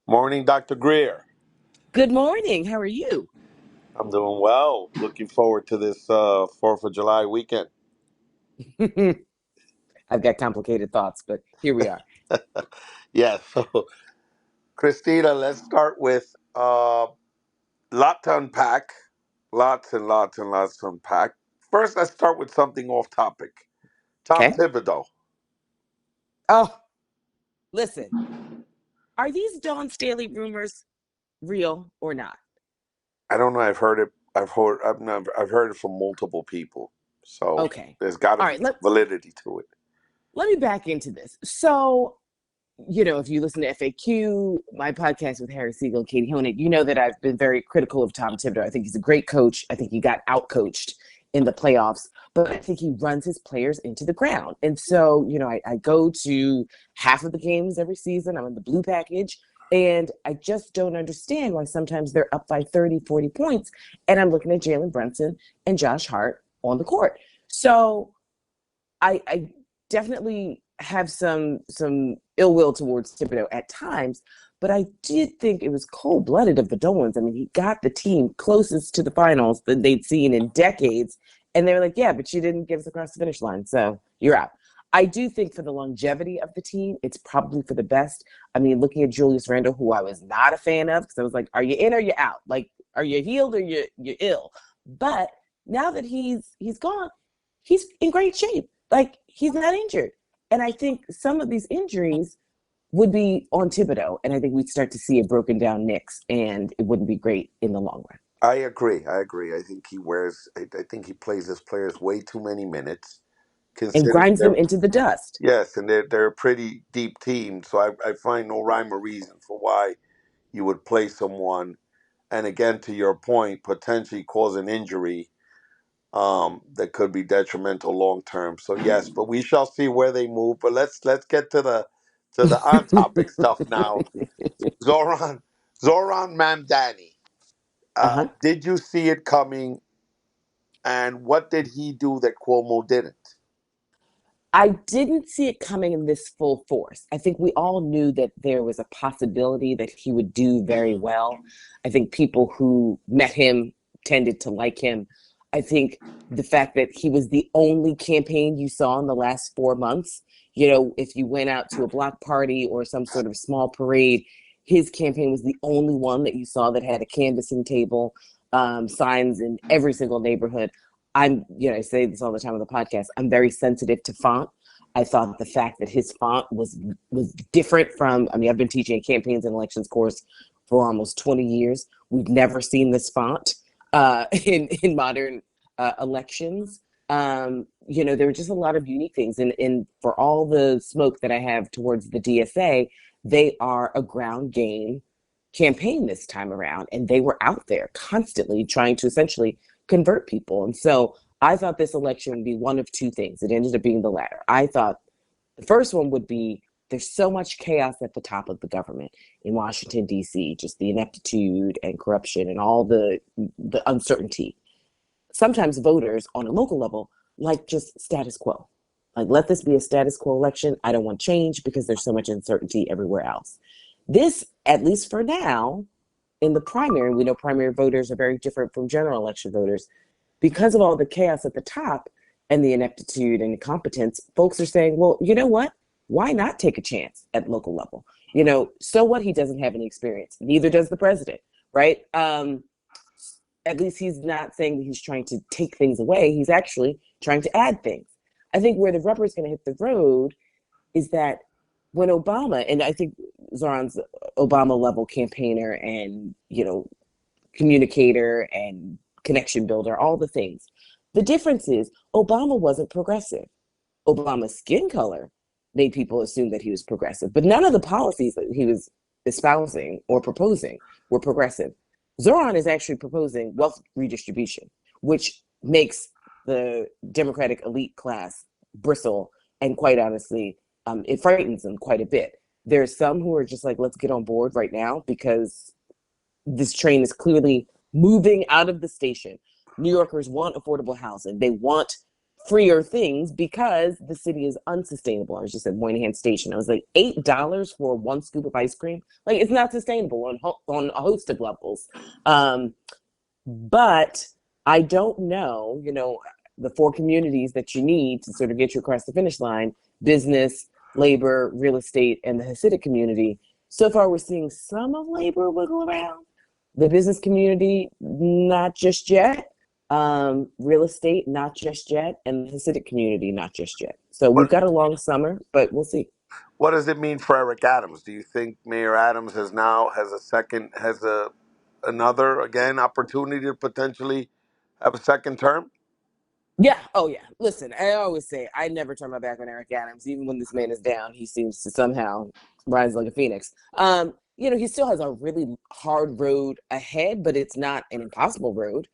Morning, Dr. Greer. Good morning. How are you? I'm doing well. Looking forward to this 4th of July weekend. I've got complicated thoughts, but here we are. Yeah, so Christina, let's start with lot to unpack. Lots and lots and lots to unpack. First, let's start with something off topic. Tom Okay. Thibodeau. Oh, listen, are these Dawn Staley rumors real or not? I don't know. I've heard it. I've heard it from multiple people. So Okay. there's got to All be right, some validity to it. let me back into this. So, if you listen to FAQ, my podcast with Harry Siegel and Katie Honig, you know that I've been very critical of Tom Thibodeau. I think he's a great coach. I think he got outcoached in the playoffs, but I think he runs his players into the ground. And so, I go to half of the games every season. I'm in the blue package. And I just don't understand why sometimes they're up by 30, 40 points. And I'm looking at Jalen Brunson and Josh Hart on the court. So I definitely have some ill will towards Thibodeau at times, but I did think it was cold blooded of the Dolans. I mean, he got the team closest to the finals that they'd seen in decades, and they were like, "Yeah, but you didn't get us across the finish line, so you're out." I do think for the longevity of the team, it's probably for the best. I mean, looking at Julius Randle, who I was not a fan of, because I was like, "Are you in or you out? Like, are you healed or you're ill?" But now that he's gone, he's in great shape. Like, he's not injured. And I think some of these injuries would be on Thibodeau. And I think we'd start to see a broken down Knicks, and it wouldn't be great in the long run. I agree. I agree. I think he wears. I think he plays his players way too many minutes. And Considering grinds them they're into the dust. yes, and they're a pretty deep team. So I find no rhyme or reason for why you would play someone, and again to your point, potentially cause an injury that could be detrimental long term. So yes, but we shall see where they move. But let's get to the on topic stuff now. Zoran Zoran Mamdani. Uh-huh. Did you see it coming? And what did he do that Cuomo didn't? I didn't see it coming in this full force. I think we all knew that there was a possibility that he would do very well. I think people who met him tended to like him. I think the fact that he was the only campaign you saw in the last 4 months, if you went out to a block party or some sort of small parade, his campaign was the only one that you saw that had a canvassing table, signs in every single neighborhood. I say this all the time on the podcast. I'm very sensitive to font. I thought the fact that his font was different from. I mean, I've been teaching a campaigns and elections course for almost 20 years. We've never seen this font in modern elections. There were just a lot of unique things, and for all the smoke that I have towards the DSA, they are a ground game campaign this time around, and they were out there constantly trying to essentially convert people. And so I thought this election would be one of two things. It ended up being the latter. I thought the first one would be there's so much chaos at the top of the government in Washington, D.C., just the ineptitude and corruption and all the uncertainty. Sometimes voters on a local level like just status quo. Like, let this be a status quo election. I don't want change because there's so much uncertainty everywhere else. This, at least for now, in the primary, we know primary voters are very different from general election voters. Because of all the chaos at the top and the ineptitude and incompetence, folks are saying, well, you know what? Why not take a chance at local level? So what? He doesn't have any experience. Neither does the president, right? At least he's not saying that he's trying to take things away. He's actually trying to add things. I think where the rubber is going to hit the road is that when Obama, and I think Zoran's Obama level campaigner and, communicator and connection builder, all the things. The difference is Obama wasn't progressive. Obama's skin color made people assume that he was progressive, but none of the policies that he was espousing or proposing were progressive. Zoran is actually proposing wealth redistribution, which makes the Democratic elite class bristle, and quite honestly, it frightens them quite a bit. There's some who are just like, let's get on board right now because this train is clearly moving out of the station. New Yorkers want affordable housing. They want freer things because the city is unsustainable. I was just at Moynihan Station. I was like, $8 for one scoop of ice cream. Like, it's not sustainable on a host of levels. But I don't know, the four communities that you need to sort of get you across the finish line: business, labor, real estate, and the Hasidic community. So far, we're seeing some of labor wiggle around. The business community, not just yet. Real estate, not just yet. And the Hasidic community, not just yet. So we've What got a long summer, but we'll see. what does it mean for Eric Adams? Do you think Mayor Adams has another again opportunity to potentially have a second term? Yeah. Oh, yeah. Listen, I always say I never turn my back on Eric Adams. Even when this man is down, he seems to somehow rise like a phoenix. He still has a really hard road ahead, but it's not an impossible road.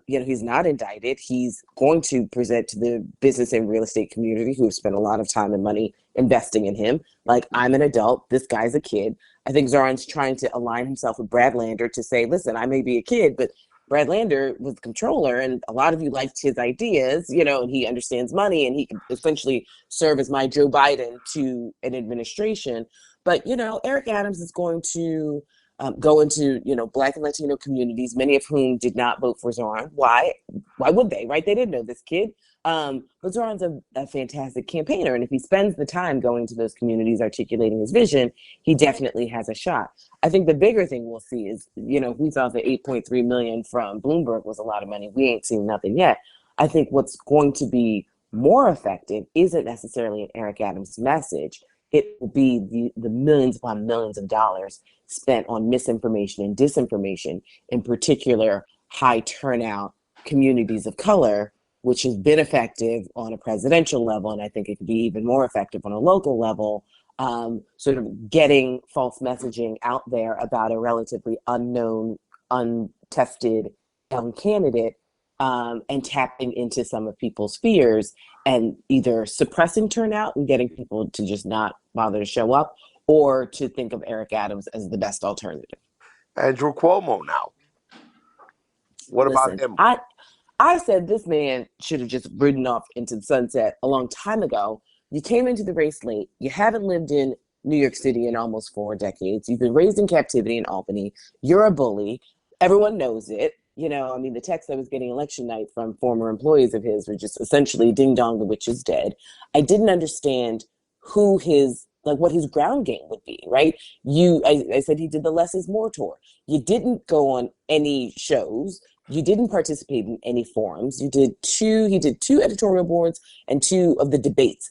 He's not indicted. He's going to present to the business and real estate community who have spent a lot of time and money investing in him. Like, I'm an adult. This guy's a kid. I think Zoran's trying to align himself with Brad Lander to say, listen, I may be a kid, but Brad Lander was the controller, and a lot of you liked his ideas, and he understands money, and he can essentially serve as my Joe Biden to an administration. But, Eric Adams is going to go into, Black and Latino communities, many of whom did not vote for Zoran. Why? Why would they, right? They didn't know this kid. But Zoran's a fantastic campaigner, and if he spends the time going to those communities articulating his vision, he definitely has a shot. I think the bigger thing we'll see is, we thought the 8.3 million from Bloomberg was a lot of money. We ain't seen nothing yet. I think what's going to be more effective isn't necessarily an Eric Adams message. It will be the millions upon millions of dollars spent on misinformation and disinformation, in particular high turnout communities of color, which has been effective on a presidential level, and I think it could be even more effective on a local level. Sort of getting false messaging out there about a relatively unknown, untested young candidate, and tapping into some of people's fears and either suppressing turnout and getting people to just not bother to show up, or to think of Eric Adams as the best alternative. Andrew Cuomo now. What about Listen, him? I said this man should have just ridden off into the sunset a long time ago. You came into the race late. You haven't lived in New York City in almost 4 decades. You've been raised in captivity in Albany. You're a bully. Everyone knows it. The texts I was getting election night from former employees of his were just essentially ding dong, the witch is dead. I didn't understand what his ground game would be, right? I said he did the less is more tour. You didn't go on any shows. You didn't participate in any forums. He did two editorial boards and two of the debates.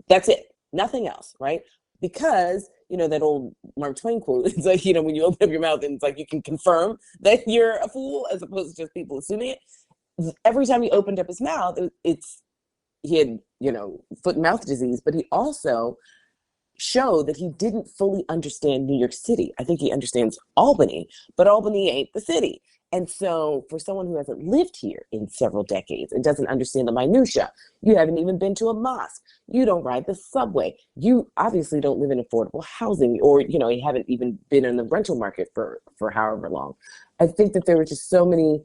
That's it. Nothing else, right? Because, that old Mark Twain quote, it's like, when you open up your mouth and it's like you can confirm that you're a fool as opposed to just people assuming it. Every time he opened up his mouth, he had, foot and mouth disease, but he also showed that he didn't fully understand New York City. I think he understands Albany, but Albany ain't the city. And so for someone who hasn't lived here in several decades and doesn't understand the minutia, you haven't even been to a mosque, you don't ride the subway, you obviously don't live in affordable housing, or, you haven't even been in the rental market for however long. I think that there were just so many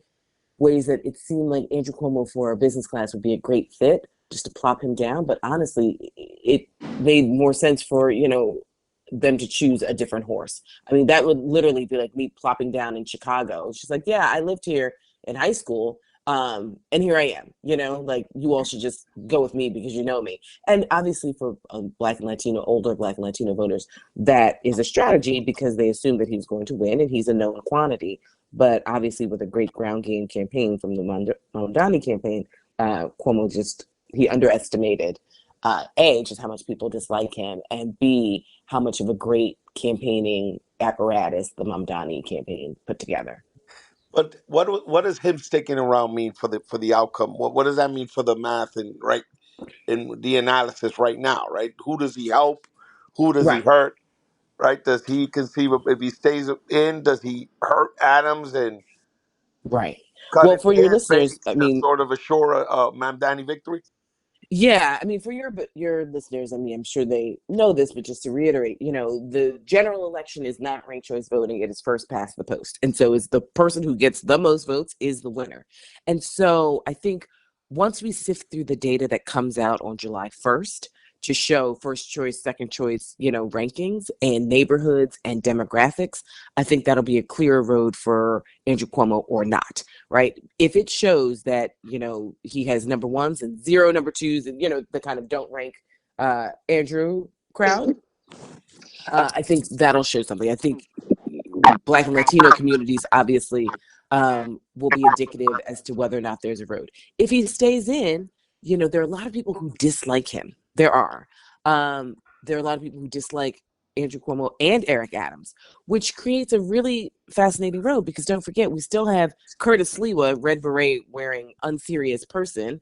ways that it seemed like Andrew Cuomo for a business class would be a great fit, just to plop him down. But honestly, it made more sense for, them to choose a different horse. I mean, that would literally be like me plopping down in Chicago. It's just like, yeah, I lived here in high school. And here I am, like, you all should just go with me because you know me. And obviously for Black and Latino, older Black and Latino voters, that is a strategy because they assume that he's going to win and he's a known quantity. But obviously with a great ground game campaign from the Mamdani campaign, Cuomo he underestimated, A, just how much people dislike him, and B, how much of a great campaigning apparatus the Mamdani campaign put together. But what does him sticking around mean for the outcome? What does that mean for the math and right in the analysis right now? Right, who does he help? Who does he Right, hurt? Right, does he conceive of, if he stays in? Does he hurt Adams and right. cut Well, his for your listeners, base I to mean, sort of assure a Mamdani victory? yeah, I mean, for your listeners, I mean, I'm sure they know this, but just to reiterate, the general election is not ranked choice voting; it is first past the post, and so is the person who gets the most votes is the winner. And so I think once we sift through the data that comes out on July 1st to show first choice, second choice, rankings and neighborhoods and demographics, I think that'll be a clearer road for Andrew Cuomo or not, right? If it shows that, he has number ones and zero number twos and, the kind of don't rank Andrew crowd, I think that'll show something. I think Black and Latino communities obviously will be indicative as to whether or not there's a road. If he stays in, there are a lot of people who dislike him. There are. There are a lot of people who dislike Andrew Cuomo and Eric Adams, which creates a really fascinating road because don't forget, we still have Curtis Sliwa, red beret wearing unserious person.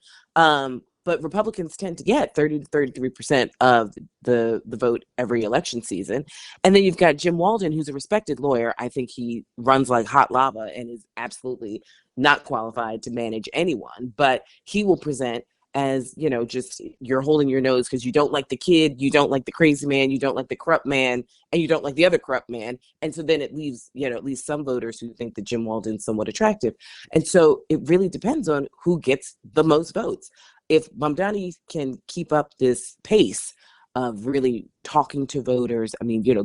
But Republicans tend to get 30 to 33% of the vote every election season. And then you've got Jim Walden, who's a respected lawyer. I think he runs like hot lava and is absolutely not qualified to manage anyone, but he will present as, just you're holding your nose because you don't like the kid, you don't like the crazy man, you don't like the corrupt man, and you don't like the other corrupt man. And so then it leaves, at least some voters who think that Jim Walden's somewhat attractive. And so it really depends on who gets the most votes. If Mamdani can keep up this pace of really talking to voters,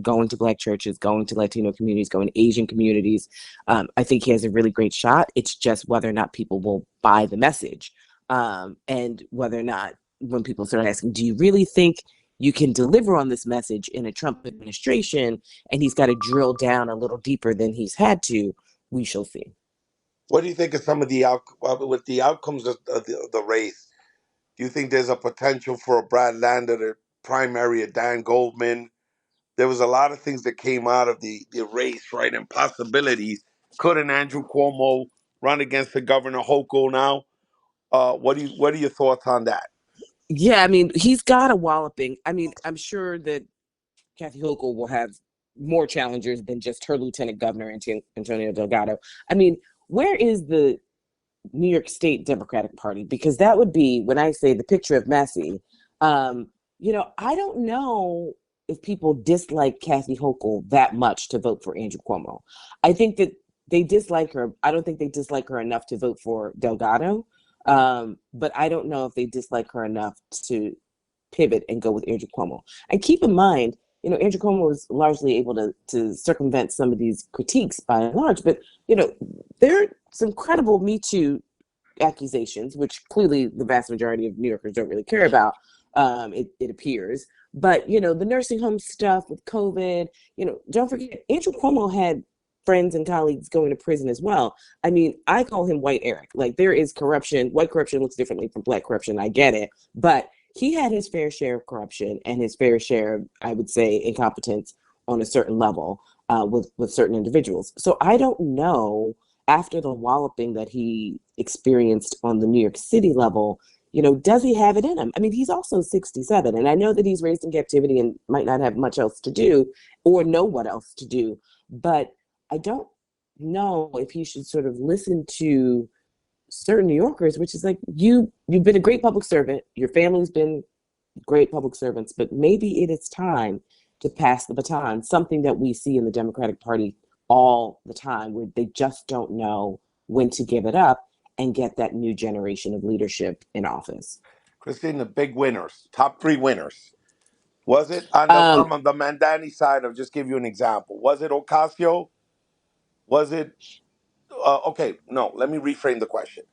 going to Black churches, going to Latino communities, going to Asian communities, I think he has a really great shot. It's just whether or not people will buy the message. And whether or not, when people start asking, do you really think you can deliver on this message in a Trump administration? And he's got to drill down a little deeper than he's had to. We shall see. What do you think of some of the with the outcomes of the race? Do you think there's a potential for a Brad Lander to primary, a Dan Goldman? There was a lot of things that came out of the race, right, and possibilities. Could an Andrew Cuomo run against the Governor Hochul now? What are your thoughts on that? Yeah, he's got a walloping. I'm sure that Kathy Hochul will have more challengers than just her lieutenant governor, Antonio Delgado. Where is the New York State Democratic Party? Because that would be, when I say the picture of messy, I don't know if people dislike Kathy Hochul that much to vote for Andrew Cuomo. I think that they dislike her. I don't think they dislike her enough to vote for Delgado. But I don't know if they dislike her enough to pivot and go with Andrew Cuomo. And keep in mind, Andrew Cuomo was largely able to circumvent some of these critiques by and large, but, there are some credible Me Too accusations, which clearly the vast majority of New Yorkers don't really care about, it appears. But, the nursing home stuff with COVID, don't forget, Andrew Cuomo had friends and colleagues going to prison as well. I call him White Eric. Like, there is corruption. White corruption looks differently from Black corruption. I get it. But he had his fair share of corruption and his fair share of, I would say, incompetence on a certain level with certain individuals. So I don't know, after the walloping that he experienced on the New York City level, does he have it in him? He's also 67, and I know that he's raised in captivity and might not have much else to do or know what else to do. But I don't know if he should sort of listen to certain New Yorkers, which is like, you've been a great public servant, your family's been great public servants, but maybe it is time to pass the baton, something that we see in the Democratic Party all the time, where they just don't know when to give it up and get that new generation of leadership in office. Christina, big winners, top three winners. Was it on Um, the Mandani side? I'll just give you an example. Was it Ocasio? Was it okay? No, let me reframe the question.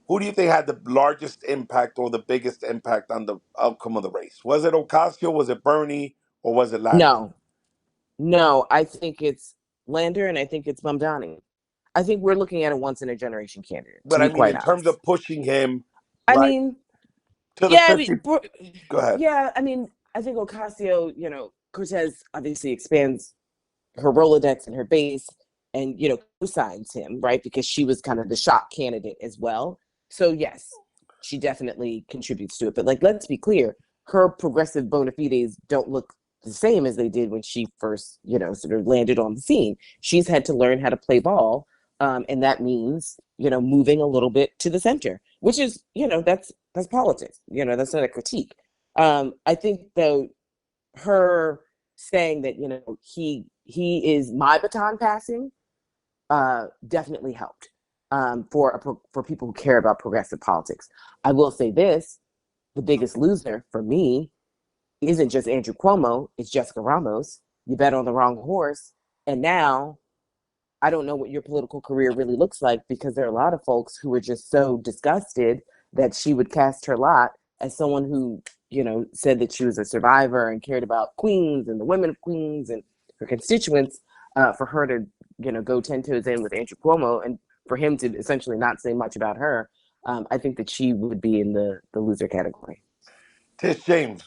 Who do you think had the largest impact or the biggest impact on the outcome of the race? Was it Ocasio? Was it Bernie? Or was it Lander? no, no, I think it's Lander and I think it's Mamdani. I think we're looking at a once in a generation candidate, to But I be mean, quite in terms honest. of pushing him, I right, mean, to the yeah, 50. Go ahead. yeah, I think Ocasio, Cortez obviously expands her Rolodex and her base and, co-signs him, right? Because she was kind of the shock candidate as well. So yes, she definitely contributes to it. But like, let's be clear, her progressive bona fides don't look the same as they did when she first, sort of landed on the scene. She's had to learn how to play ball. And that means, moving a little bit to the center, which is, that's politics. That's not a critique. I think though, her saying that he is my baton passing definitely helped. for people who care about progressive politics. I will say this: the biggest loser for me isn't just Andrew Cuomo; it's Jessica Ramos. You bet on the wrong horse, and now I don't know what your political career really looks like, because there are a lot of folks who are just so disgusted that she would cast her lot as someone who, said that she was a survivor and cared about Queens and the women of Queens and her constituents, for her to, go 10 toes in with Andrew Cuomo and for him to essentially not say much about her. I think that she would be in the loser category. Tish James.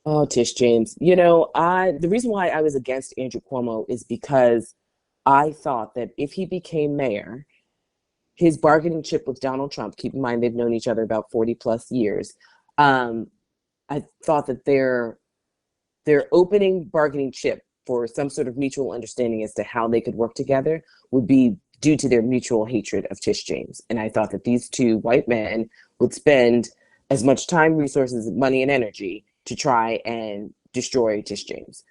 Oh, Tish James. The reason why I was against Andrew Cuomo is because I thought that if he became mayor, his bargaining chip with Donald Trump, keep in mind they've known each other about 40 plus years, um, I thought that their opening bargaining chip for some sort of mutual understanding as to how they could work together would be due to their mutual hatred of Tish James. And I thought that these two white men would spend as much time, resources, money, and energy to try and destroy Tish James.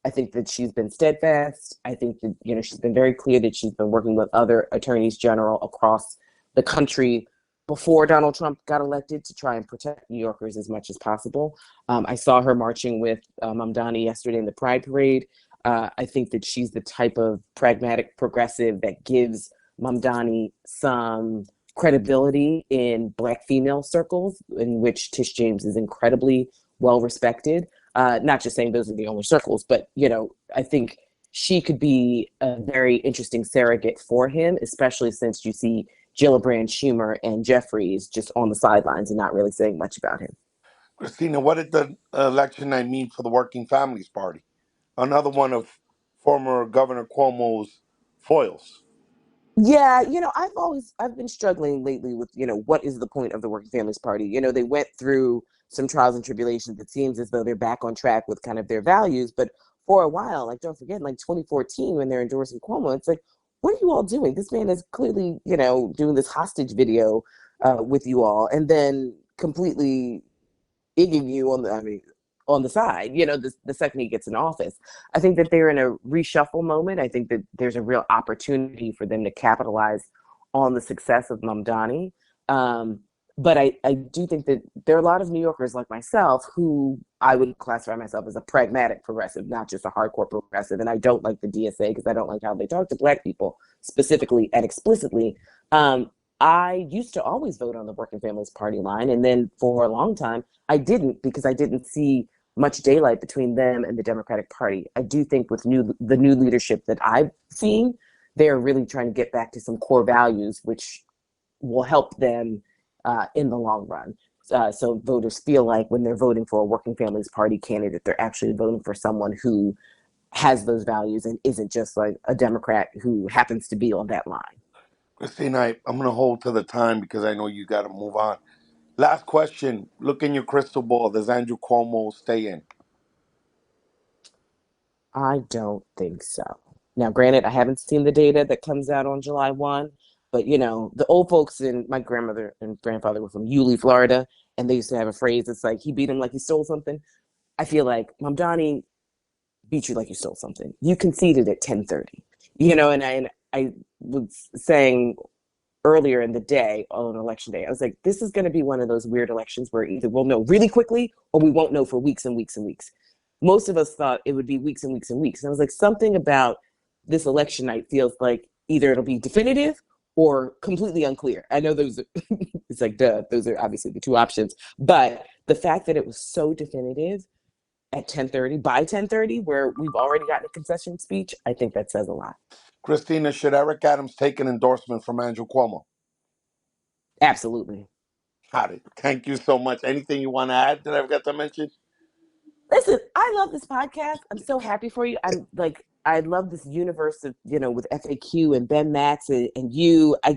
I think that she's been steadfast. I think that, she's been very clear that she's been working with other attorneys general across the country before Donald Trump got elected to try and protect New Yorkers as much as possible. I saw her marching with Mamdani yesterday in the Pride Parade. I think that she's the type of pragmatic progressive that gives Mamdani some credibility in Black female circles, in which Tish James is incredibly well respected. Not just saying those are the only circles, but, I think she could be a very interesting surrogate for him, especially since you see Gillibrand, Schumer, and Jeffries just on the sidelines and not really saying much about him. Christina, what did the election night mean for the Working Families Party? Another one of former Governor Cuomo's foils. Yeah, I've been struggling lately with, what is the point of the Working Families Party? They went through some trials and tribulations. It seems as though they're back on track with kind of their values, but for a while, like, don't forget, like 2014 when they're endorsing Cuomo, it's like, what are you all doing? This man is clearly, doing this hostage video with you all, and then completely igging you on the side, the second he gets in office. I think that they're in a reshuffle moment. I think that there's a real opportunity for them to capitalize on the success of Mamdani. But I do think that there are a lot of New Yorkers like myself who I would classify myself as a pragmatic progressive, not just a hardcore progressive. And I don't like the DSA because I don't like how they talk to Black people specifically and explicitly. I used to always vote on the Working Families Party line. And then for a long time, I didn't, because I didn't see much daylight between them and the Democratic Party. I do think with the new leadership that I've seen, they're really trying to get back to some core values, which will help them in the long run. So voters feel like when they're voting for a Working Families Party candidate, they're actually voting for someone who has those values and isn't just like a Democrat who happens to be on that line. Christina, I'm going to hold to the time because I know you got to move on. Last question. Look in your crystal ball. Does Andrew Cuomo stay in? I don't think so. Now, granted, I haven't seen the data that comes out on July 1, but the old folks and my grandmother and grandfather were from Yulee, Florida, and they used to have a phrase. It's like, he beat him like he stole something. I feel like Mamdani beat you like you stole something. You conceded at 10:30, and I was saying earlier in the day on election day, I was like, this is going to be one of those weird elections where either we'll know really quickly or we won't know for weeks and weeks and weeks. Most of us thought it would be weeks and weeks and weeks. And I was like, something about this election night feels like either it'll be definitive or completely unclear. I know those are, it's like, duh, those are obviously the two options. But the fact that it was so definitive at 10:30, by 10:30, where we've already gotten a concession speech, I think that says a lot. Christina, should Eric Adams take an endorsement from Andrew Cuomo? Absolutely. Got it. Thank you so much. Anything you want to add that I forgot to mention? Listen, I love this podcast. I'm so happy for you. I'm like, I love this universe of, with FAQ and Ben Max and you. I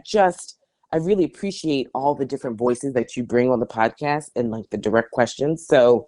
really appreciate all the different voices that you bring on the podcast and like the direct questions. So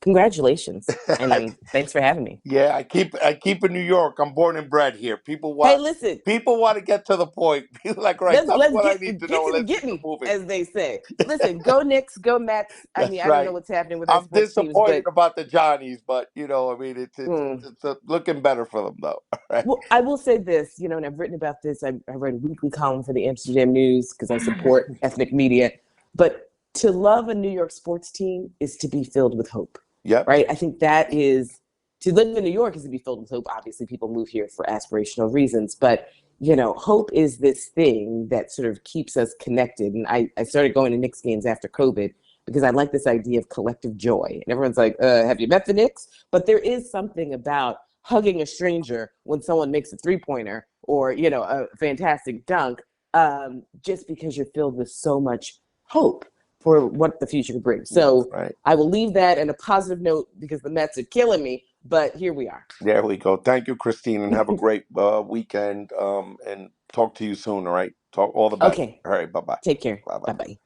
Congratulations. And I, thanks for having me. yeah, I keep in New York. I'm born and bred here. Hey, listen, People want to get to the point. People like, right, let's tell me let's what I need to get know, to and the let's keep it getting, moving. as they say. Listen, go Knicks, go Mets. I mean, That's I don't know right. what's happening with our I'm sports teams, disappointed but about the Johnnies, but I mean, mm, it's looking better for them though. All right. well, I will say this, and I've written about this. I read a weekly column for the Amsterdam News because I support ethnic media. But to love a New York sports team is to be filled with hope, Yep. right? I think that is to live in New York is to be filled with hope. Obviously, people move here for aspirational reasons, but hope is this thing that sort of keeps us connected. And I started going to Knicks games after COVID because I like this idea of collective joy. And everyone's like, have you met the Knicks? But there is something about hugging a stranger when someone makes a three-pointer or a fantastic dunk, just because you're filled with so much hope for what the future could bring. That's So right. I will leave that in a positive note because the Mets are killing me, but here we are. There we go. Thank you, Christine, and have a great weekend. And talk to you soon. All right. Talk all the best. Okay, All right. Bye bye. take care. Bye bye. Bye bye.